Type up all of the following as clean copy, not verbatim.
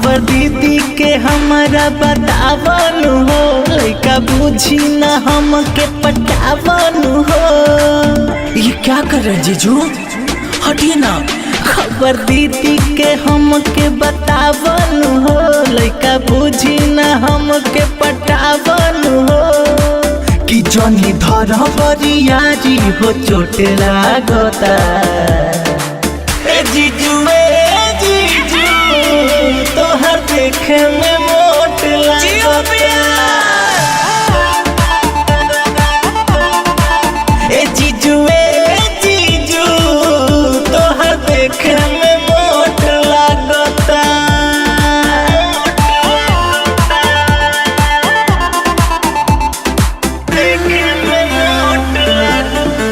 खबर दीदी के हमारा बतावन हो, लड़का बुझी न हमके पटावन हो। ये क्या कर रहे जीजू, हटिए ना। खबर दीदी के हमके बतावन हो, लड़का बुझी न हमके पटावन हो। कि जनी धर बरियारी हो चोट लागता। ए जीजू तोहर देखे में मोट लागता। ए जीजू तोहर देखे में मोट लागता। देखे में मोट लागता,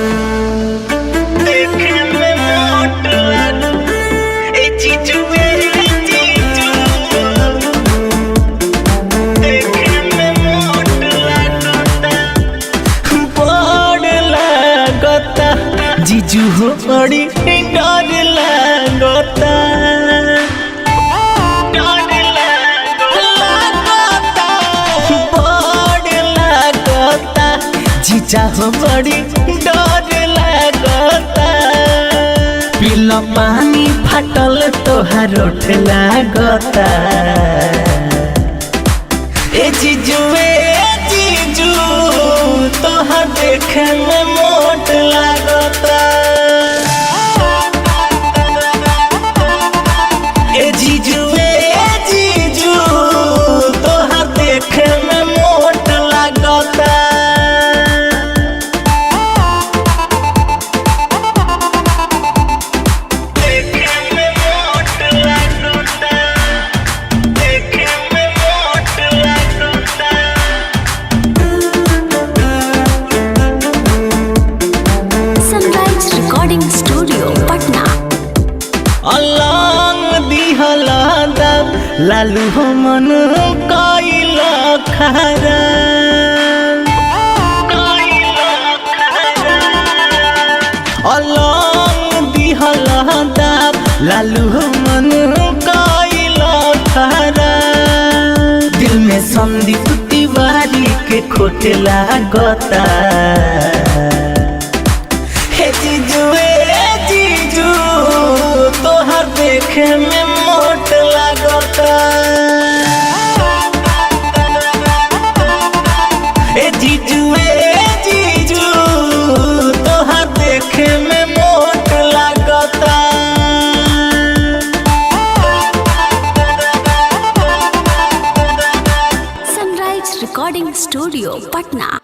देखे में मोट लागता। ए जीजू जीजू हो बड़ी डर लागता। जीजा हो बड़ी डर लागता। पीला पानी फाटल तोहार ओठ लागता। ए जीजू तोहार देखे में मोट लागता। ए जीजू तोहार देखे में मोट लागता। देखे में मोट लागता, देखे में मोट लागता। Sunrise recording studio Patna. अलंग दिहला दब लालू हो मन कइला खरा। अलंग दिहला दब लालू हो मन कइला खरा। दिल में संदीप तिवारी के खोट लागता। हे जीजू तोहर देखे में मोट लागता। ए जीजू तोहर देखे में मोट लागता। Sunrise recording studio Patna.